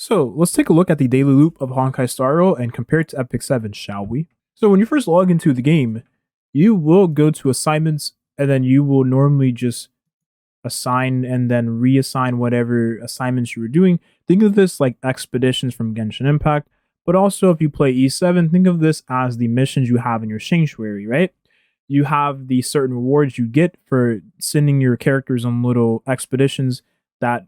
So let's take a look at the daily loop of Honkai Star Rail and compare it to Epic 7, shall we? So when you first log into the game, you will go to assignments and then you will normally just assign and then reassign whatever assignments you were doing. Think of this like expeditions from Genshin Impact, but also if you play E7, think of this as the missions you have in your sanctuary, right? You have the certain rewards you get for sending your characters on little expeditions that,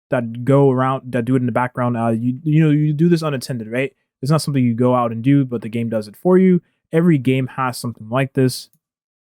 that go around, that do it in the background. You do this unattended, right? It's not something you go out and do, but the game does it for you. Every game has something like this.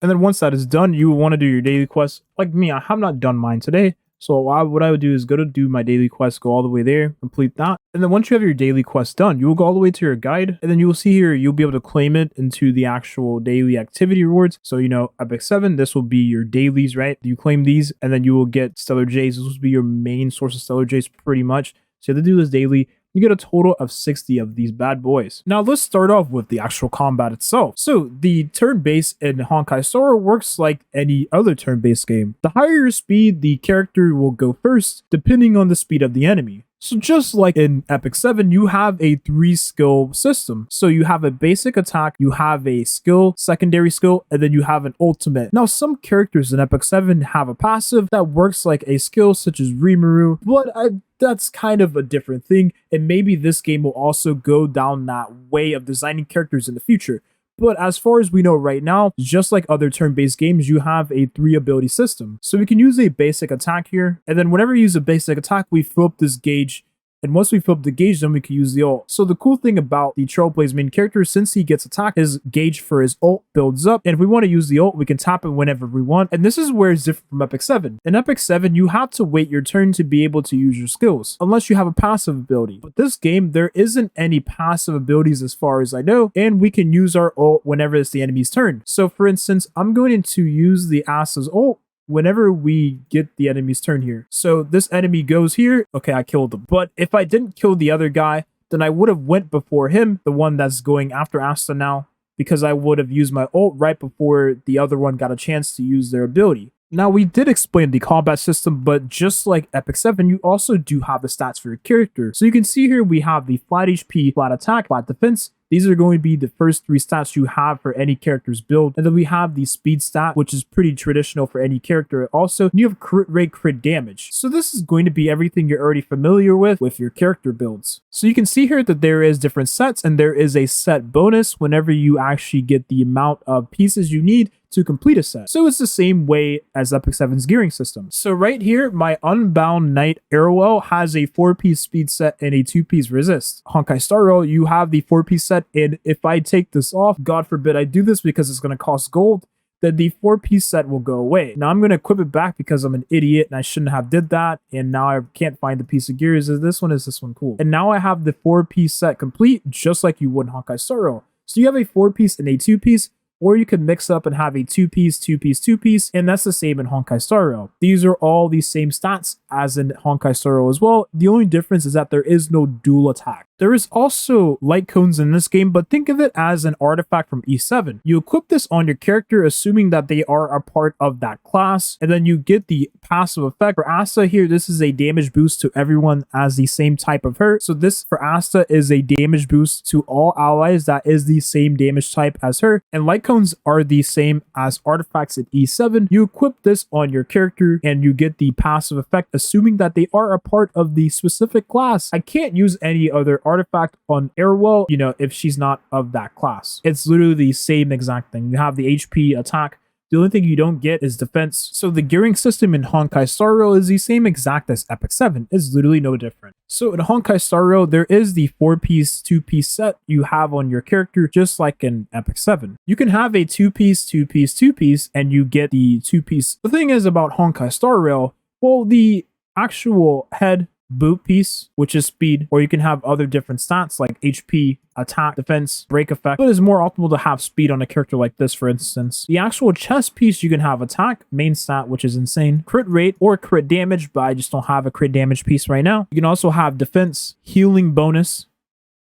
And then once that is done, you will want to do your daily quest. Like me, I have not done mine today. So what I would do is go to do my daily quest, go all the way there, complete that. And then once you have your daily quest done, you will go all the way to your guide. And then you will see here, you'll be able to claim it into the actual daily activity rewards. So, Epic 7, this will be your dailies, right? You claim these and then you will get Stellar J's. This will be your main source of Stellar J's pretty much. So you have to do this daily. You get a total of 60 of these bad boys. Now let's start off with the actual combat itself. So the turn-based in Honkai Star Rail works like any other turn-based game. The higher your speed, the character will go first, depending on the speed of the enemy. So just like in Epic 7, you have a 3-skill system. So you have a basic attack, you have a skill, secondary skill, and then you have an ultimate. Now some characters in Epic 7 have a passive that works like a skill such as Rimuru, but that's kind of a different thing. And maybe this game will also go down that way of designing characters in the future. But as far as we know right now, just like other turn-based games, you have a 3-ability system. So we can use a basic attack here. And then whenever we use a basic attack, we fill up this gauge. And once we fill up the gauge, then we can use the ult. So the cool thing about the Trailblaze main character, since he gets attacked, his gauge for his ult builds up. And if we want to use the ult, we can tap it whenever we want. And this is where it's different from Epic 7. In Epic 7, you have to wait your turn to be able to use your skills, unless you have a passive ability. But this game, there isn't any passive abilities as far as I know. And we can use our ult whenever it's the enemy's turn. So for instance, I'm going to use the Asa's ult whenever we get the enemy's turn here. So this enemy goes here. Okay, I killed him. But if I didn't kill the other guy, then I would have went before him, the one that's going after Asta now, because I would have used my ult right before the other one got a chance to use their ability. Now, we did explain the combat system, but just like Epic 7, you also do have the stats for your character. So you can see here we have the flat HP, flat attack, flat defense. These are going to be the first 3 stats you have for any character's build. And then we have the speed stat, which is pretty traditional for any character. Also, you have crit rate, crit damage. So this is going to be everything you're already familiar with your character builds. So you can see here that there is different sets and there is a set bonus whenever you actually get the amount of pieces you need to complete a set. So it's the same way as Epic 7's gearing system. So right here, my Unbound Knight Arrowell has a 4-piece speed set and a 2-piece resist. Honkai Star Rail, you have the 4-piece set, and if I take this off, God forbid I do this because it's going to cost gold, then the 4-piece set will go away. Now I'm going to equip it back because I'm an idiot and I shouldn't have did that, and now I can't find the piece of gear. Is this one cool? And now I have the 4-piece set complete just like you would in Honkai Star Rail. So you have a 4-piece and a 2-piece, or you can mix up and have a 2-piece, 2-piece, 2-piece, and that's the same in Honkai Star Rail. These are all the same stats as in Honkai Star Rail as well. The only difference is that there is no dual attack. There is also light cones in this game, but think of it as an artifact from E7. You equip this on your character, assuming that they are a part of that class, and then you get the passive effect. For Asta here, this is a damage boost to everyone as the same type of her. So this for Asta is a damage boost to all allies that is the same damage type as her. And light cones are the same as artifacts in E7. You equip this on your character and you get the passive effect, assuming that they are a part of the specific class. I can't use any other artifact on Arrowell, if she's not of that class. It's literally the same exact thing. You have the HP attack. The only thing you don't get is defense. So the gearing system in Honkai Star Rail is the same exact as Epic 7. It's literally no different. So in Honkai Star Rail, there is the 4-piece, 2-piece set you have on your character, just like in Epic 7. You can have a 2-piece, 2-piece, 2-piece, and you get the 2-piece. The thing is about Honkai Star Rail, well, the actual head boot piece, which is speed, or you can have other different stats like HP, attack, defense, break effect, but it's more optimal to have speed on a character like this, for instance. The actual chest piece, you can have attack, main stat, which is insane, crit rate, or crit damage, but I just don't have a crit damage piece right now. You can also have defense, healing bonus,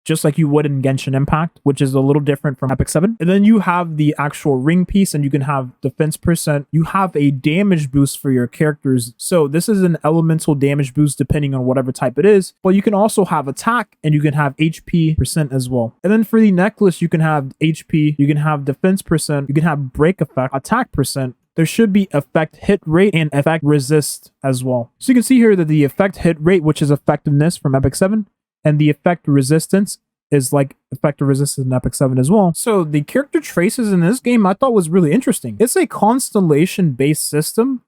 just like you would in Genshin Impact, which is a little different from Epic 7. And then you have the actual ring piece, and you can have defense percent. You have a damage boost for your characters. So this is an elemental damage boost depending on whatever type it is. But you can also have attack, and you can have HP percent as well. And then for the necklace, you can have HP, you can have defense percent, you can have break effect, attack percent. There should be effect hit rate and effect resist as well. So you can see here that the effect hit rate, which is effectiveness from Epic 7, and the effect resistance is like effective resistance in Epic 7 as well. So the character traces in this game I thought was really interesting. It's a constellation-based system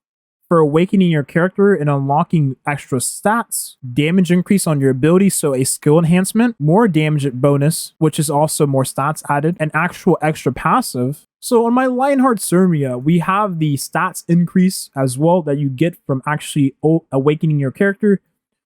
for awakening your character and unlocking extra stats, damage increase on your ability, so a skill enhancement, more damage bonus, which is also more stats added, and actual extra passive. So on my Lionheart Surmia, we have the stats increase as well that you get from actually awakening your character,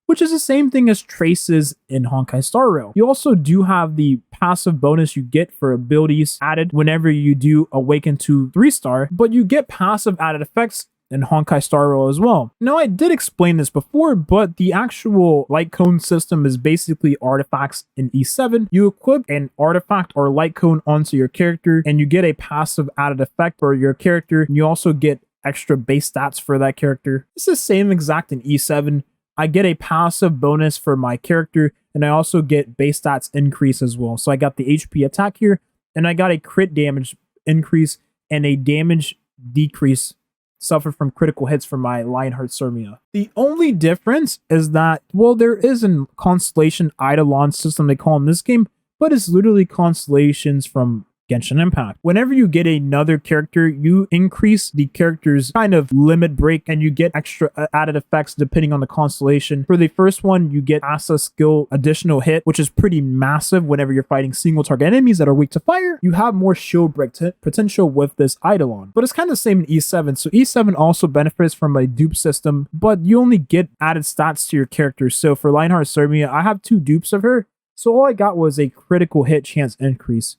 which is the same thing as traces in Honkai Star Rail. You also do have the passive bonus you get for abilities added whenever you do awaken to 3-star, but you get passive added effects in Honkai Star Rail as well. Now, I did explain this before, but the actual light cone system is basically artifacts in E7. You equip an artifact or light cone onto your character, and you get a passive added effect for your character, and you also get extra base stats for that character. It's the same exact in E7. I get a passive bonus for my character, and I also get base stats increase as well. So I got the HP attack here, and I got a crit damage increase and a damage decrease suffered from critical hits from my Lionheart Surmia. The only difference is that, well, there is a constellation Eidolon system they call in this game, but it's literally constellations from Genshin Impact. Whenever you get another character, you increase the character's kind of limit break, and you get extra added effects depending on the constellation. For the first one, you get Asa skill additional hit, which is pretty massive whenever you're fighting single target enemies that are weak to fire. You have more shield break potential with this Eidolon, but it's kind of the same in E7. So E7 also benefits from a dupe system, but you only get added stats to your character. So for Lionheart Surmia, I have 2 dupes of her, so all I got was a critical hit chance increase,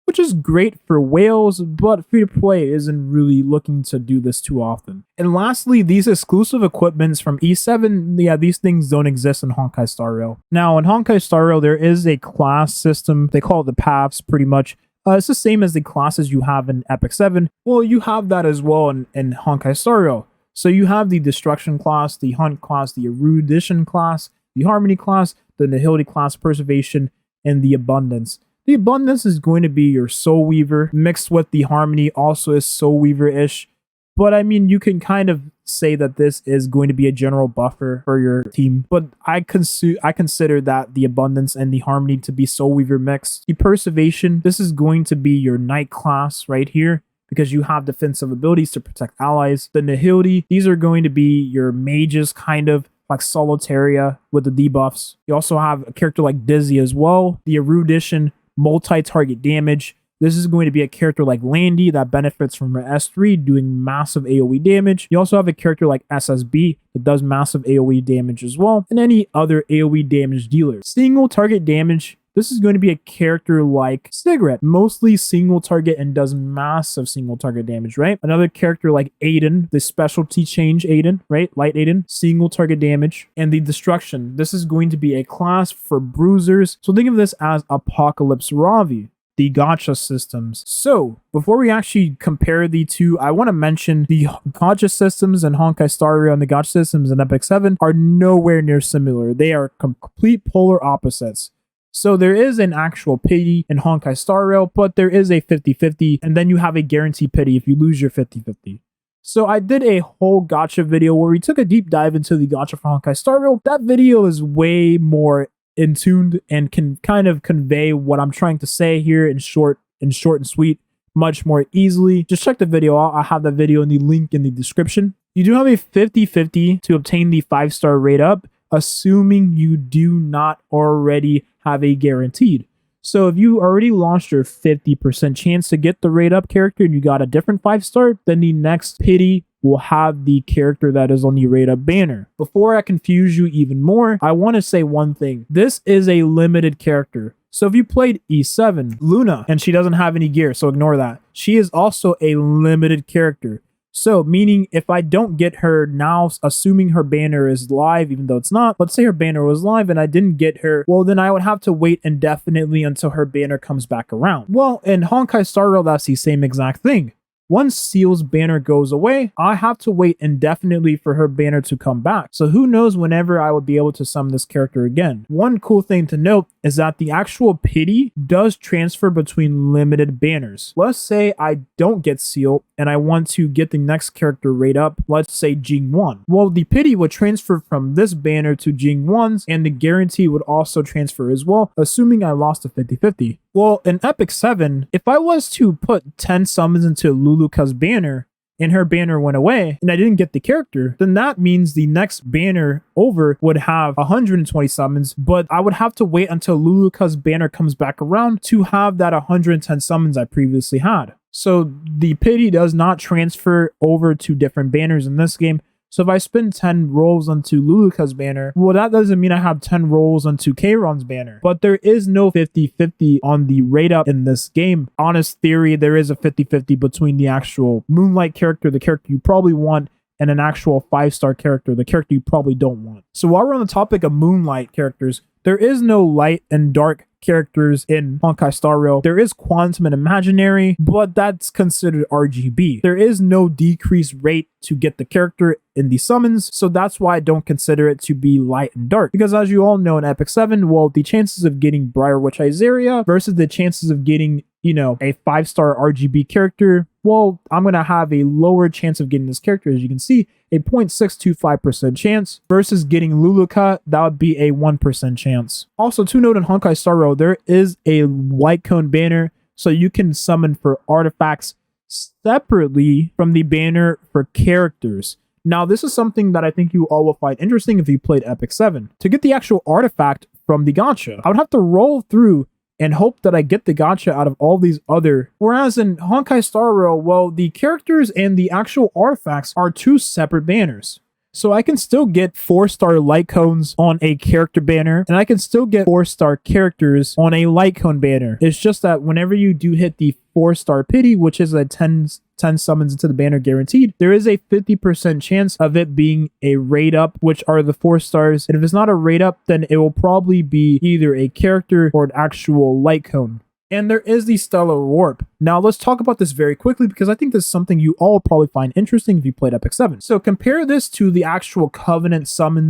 which is great for whales, but free-to-play isn't really looking to do this too often. And lastly, these exclusive equipments from E7, yeah, these things don't exist in Honkai Star Rail. Now, in Honkai Star Rail, there is a class system. They call it the paths, pretty much. It's the same as the classes you have in Epic 7. Well, you have that as well in Honkai Star Rail. So you have the Destruction class, the Hunt class, the Erudition class, the Harmony class, the Nihility class, Preservation, and the Abundance. The Abundance is going to be your Soul Weaver, mixed with the Harmony also is Soul Weaver-ish. But I mean, you can kind of say that this is going to be a general buffer for your team. But I consider that the Abundance and the Harmony to be Soul Weaver mixed. The Preservation, this is going to be your Knight class right here, because you have defensive abilities to protect allies. The Nihility, these are going to be your mages, kind of like Solitaria with the debuffs. You also have a character like Dizzy as well. The Erudition, multi-target damage. This is going to be a character like Landy that benefits from her S3 doing massive AoE damage. You also have a character like SSB that does massive AoE damage as well, and any other AoE damage dealer. Single target damage, this is going to be a character like Cigarette, mostly single target and does massive single target damage, right? Another character like Aiden, the specialty change Aiden, right? Light Aiden, single target damage. And the Destruction, this is going to be a class for bruisers. So think of this as Apocalypse Ravi, the gacha systems. So before we actually compare the two, I want to mention the gacha systems in Honkai Star Rail and the gacha systems in Epic 7 are nowhere near similar. They are complete polar opposites. So there is an actual pity in Honkai Star Rail, but there is a 50-50, and then you have a guaranteed pity if you lose your 50-50. So I did a whole gacha video where we took a deep dive into the gacha for Honkai Star Rail. That video is way more in tuned and can kind of convey what I'm trying to say here in short and sweet much more easily. Just check the video out. I'll have that video in the link in the description. You do have a 50-50 to obtain the 5-star rate up, assuming you do not already have a guaranteed. So if you already launched your 50% chance to get the rate up character and you got a different 5-star, then the next pity will have the character that is on the rate up banner. Before I confuse you even more, I want to say one thing. This is a limited character. So if you played E7, Luna, and she doesn't have any gear, so ignore that. She is also a limited character. So, meaning if I don't get her now, assuming her banner is live, even though it's not, let's say her banner was live and I didn't get her, well, then I would have to wait indefinitely until her banner comes back around. Well, in Honkai Star Rail, that's the same exact thing. Once Seal's banner goes away, I have to wait indefinitely for her banner to come back. So who knows whenever I would be able to summon this character again. One cool thing to note is that the actual pity does transfer between limited banners. Let's say I don't get Seal and I want to get the next character rate up, let's say Jing 1. Well, the pity would transfer from this banner to Jing 1's and the guarantee would also transfer as well, assuming I lost a 50-50. Well, in Epic 7, if I was to put 10 summons into Luluka's banner and her banner went away and I didn't get the character, then that means the next banner over would have 120 summons, but I would have to wait until Luluka's banner comes back around to have that 110 summons I previously had. So the pity does not transfer over to different banners in this game. So if I spend 10 rolls onto Luluka's banner, well, that doesn't mean I have 10 rolls onto Kayron's banner. But there is no 50-50 on the rate up in this game. Honest theory, there is a 50-50 between the actual Moonlight character, the character you probably want, and an actual 5-star character, the character you probably don't want. So while we're on the topic of Moonlight characters, there is no light and dark characters in Honkai Star Rail. There is Quantum and Imaginary, but that's considered RGB. There is no decreased rate to get the character in the summons, so that's why I don't consider it to be light and dark. Because as you all know in Epic 7, well, the chances of getting Briar Witch Izaria versus the chances of getting, you know, a 5-star RGB character, well, I'm going to have a lower chance of getting this character, as you can see, a 0.625% chance versus getting Luluka, that would be a 1% chance. Also, to note in Honkai Star Rail, there is a light cone banner, so you can summon for artifacts separately from the banner for characters. Now, this is something that I think you all will find interesting if you played Epic 7. To get the actual artifact from the gacha, I would have to roll through and hope that I get the gacha out of all these other. Whereas in Honkai Star Rail, well, the characters and the actual artifacts are two separate banners. So I can still get 4-star light cones on a character banner, and I can still get 4-star characters on a light cone banner. It's just that whenever you do hit the 4-star pity, which is a 10 summons into the banner guaranteed, there is a 50% chance of it being a rate up, which are the 4 stars. And if it's not a rate up, then it will probably be either a character or an actual light cone. And there is the Stellar Warp. Now let's talk about this very quickly because I think this is something you all probably find interesting if you played Epic 7. So compare this to the actual Covenant Summon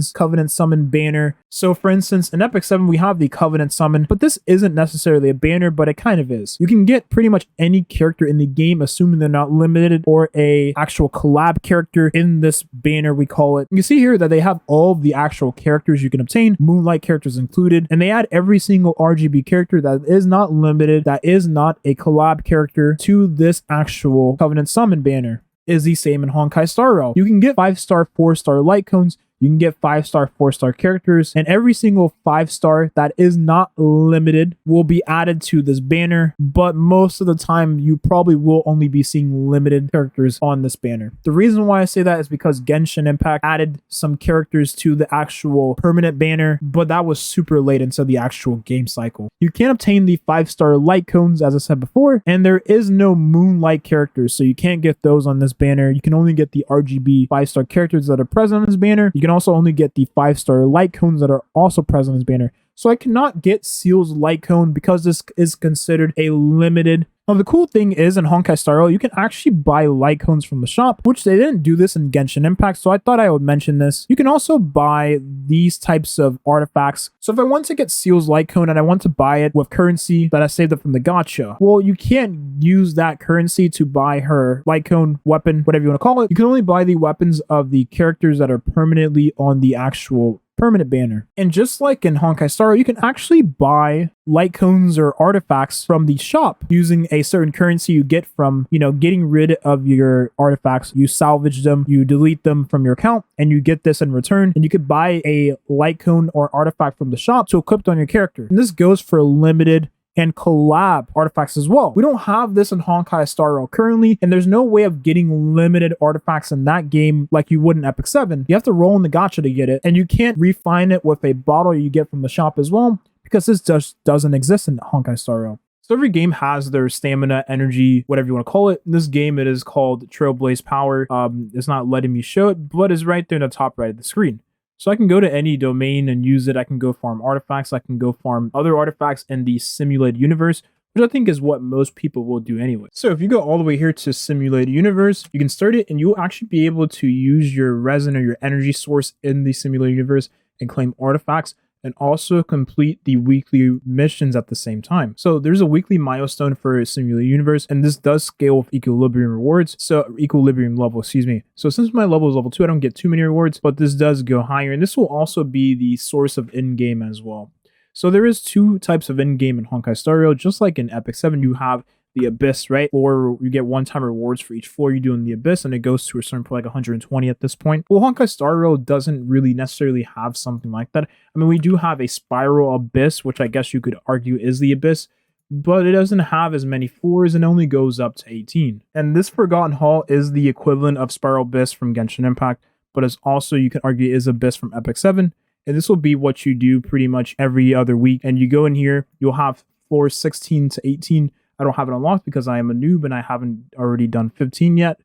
banner. So for instance, in Epic 7 we have the Covenant Summon, but this isn't necessarily a banner, but it kind of is. You can get pretty much any character in the game, assuming they're not limited, or a actual collab character in this banner, we call it. You can see here that they have all the actual characters you can obtain, Moonlight characters included, and they add every single RGB character that is not limited, that is not a collab character to this actual Covenant Summon banner. Is the same in Honkai Star Rail. You can get 5-star, 4-star light cones, you can get 5-star, 4-star characters, and every single 5-star that is not limited will be added to this banner, but most of the time you probably will only be seeing limited characters on this banner. The reason why I say that is because Genshin Impact added some characters to the actual permanent banner, but that was super late into the actual game cycle. You can obtain the 5-star light cones, as I said before, and there is no Moonlight characters, so you can't get those on this banner. You can only get the RGB 5-star characters that are present on this banner. You can also only get the 5-star light cones that are also present in this banner. So I cannot get Seal's light cone because this is considered a limited. Now the cool thing is in Honkai Star Rail, you can actually buy light cones from the shop, which they didn't do this in Genshin Impact, so I thought I would mention this. You can also buy these types of artifacts. So if I want to get Seal's light cone and I want to buy it with currency that I saved up from the gacha, well, you can't use that currency to buy her light cone weapon, whatever you want to call it. You can only buy the weapons of the characters that are permanently on the actual permanent banner. And just like in Honkai Star Rail, you can actually buy light cones or artifacts from the shop using a certain currency you get from, you know, getting rid of your artifacts. You salvage them, you delete them from your account, and you get this in return. And you could buy a light cone or artifact from the shop to equip on your character. And this goes for limited and collab artifacts as well. We don't have this in Honkai Star Rail currently, and there's no way of getting limited artifacts in that game like you would in Epic 7. You have to roll in the gacha to get it, and you can't refine it with a bottle you get from the shop as well, because this just doesn't exist in Honkai Star Rail. So every game has their stamina, energy, whatever you want to call it. In this game, it is called Trailblaze Power. It's not letting me show it, but it's right there in the top right of the screen. So I can go to any domain and use it. I can go farm artifacts. I can go farm other artifacts in the simulated universe, which I think is what most people will do anyway. So if you go all the way here to simulated universe, you can start it and you'll actually be able to use your resin or your energy source in the simulated universe and claim artifacts, and also complete the weekly missions at the same time. So there's a weekly milestone for Simulated Universe, and this does scale with equilibrium rewards. So equilibrium level, excuse me. So since my level is level 2, I don't get too many rewards, but this does go higher, and this will also be the source of in-game as well. So there is 2 types of in-game in Honkai Star Rail. Just like in Epic 7, you have the Abyss, right? Or you get one-time rewards for each floor you do in the Abyss, and it goes to a certain point, like 120 at this point. Well, Honkai Star Rail doesn't really necessarily have something like that. I mean, we do have a Spiral Abyss, which I guess you could argue is the Abyss, but it doesn't have as many floors and only goes up to 18. And this Forgotten Hall is the equivalent of Spiral Abyss from Genshin Impact, but it's also, you can argue, is Abyss from Epic 7. And this will be what you do pretty much every other week. And you go in here, you'll have floors 16 to 18. I don't have it unlocked because I am a noob and I haven't already done 15 yet.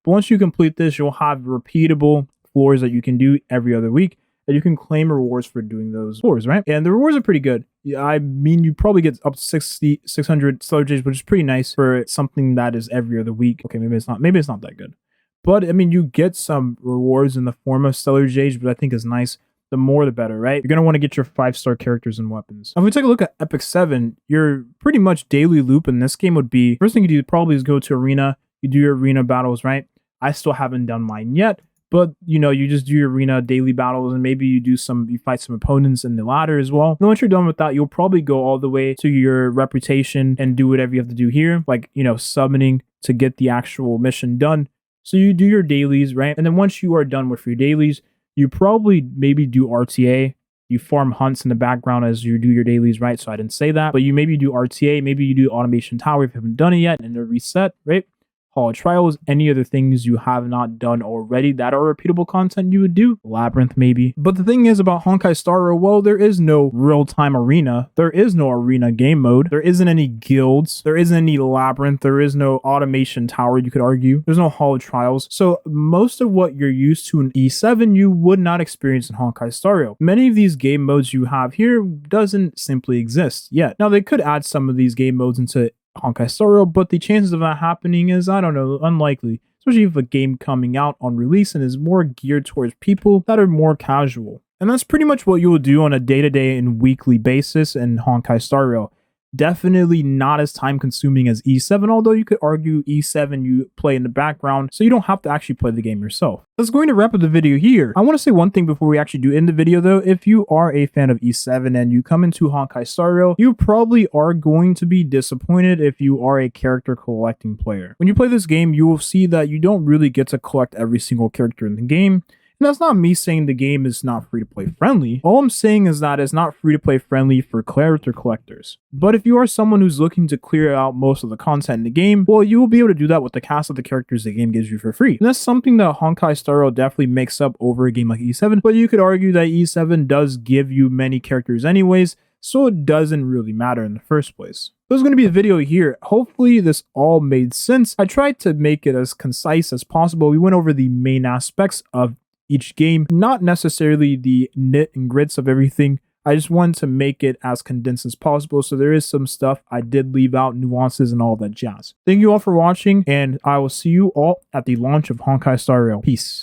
But once you complete this, you'll have repeatable floors that you can do every other week, and you can claim rewards for doing those floors, right? And the rewards are pretty good. I mean, you probably get up to 600 stellar jades, which is pretty nice for something that is every other week. Okay, maybe it's not that good. But I mean, you get some rewards in the form of stellar jades, but I think is nice. The more the better, right? You're going to want to get your 5-star characters and weapons. Now, if we take a look at Epic 7, your pretty much daily loop in this game would be, first thing you do probably is go to arena, you do your arena battles, right? I still haven't done mine yet, but you know, you just do your arena daily battles, and maybe you fight some opponents in the ladder as well. And once you're done with that, you'll probably go all the way to your reputation and do whatever you have to do here, like, you know, summoning to get the actual mission done. So you do your dailies, right? And then once you are done with your dailies, you probably maybe do RTA. You farm hunts in the background as you do your dailies, right? So I didn't say that, but you maybe do RTA, maybe you do Automation Tower if you haven't done it yet, and then reset, right? Hall of Trials, any other things you have not done already that are repeatable content you would do. Labyrinth, maybe. But the thing is about Honkai Star Rail, well, there is no real-time arena. There is no arena game mode. There isn't any guilds. There isn't any Labyrinth. There is no Automation Tower, you could argue. There's no Hall of Trials. So most of what you're used to in E7, you would not experience in Honkai Star Rail. Many of these game modes you have here doesn't simply exist yet. Now, they could add some of these game modes into Honkai Star Rail, but the chances of that happening is, I don't know, unlikely. Especially if a game coming out on release and is more geared towards people that are more casual. And that's pretty much what you will do on a day-to-day and weekly basis in Honkai Star Rail. Definitely not as time consuming as E7, although you could argue E7 you play in the background, so you don't have to actually play the game yourself. That's going to wrap up the video here. I want to say one thing before we actually do end the video though. If you are a fan of E7 and you come into Honkai Star Rail, you probably are going to be disappointed if you are a character collecting player. When you play this game, you will see that you don't really get to collect every single character in the game. And that's not me saying the game is not free-to-play friendly. All I'm saying is that it's not free-to-play friendly for character collectors. But if you are someone who's looking to clear out most of the content in the game, well, you will be able to do that with the cast of the characters the game gives you for free. And that's something that Honkai Star Rail definitely makes up over a game like E7, but you could argue that E7 does give you many characters anyways, so it doesn't really matter in the first place. There's going to be a video here. Hopefully this all made sense. I tried to make it as concise as possible. We went over the main aspects of each game, not necessarily the nit and grits of everything. I just wanted to make it as condensed as possible, so there is some stuff I did leave out, nuances and all that jazz. Thank you all for watching, and I will see you all at the launch of Honkai Star Rail. Peace.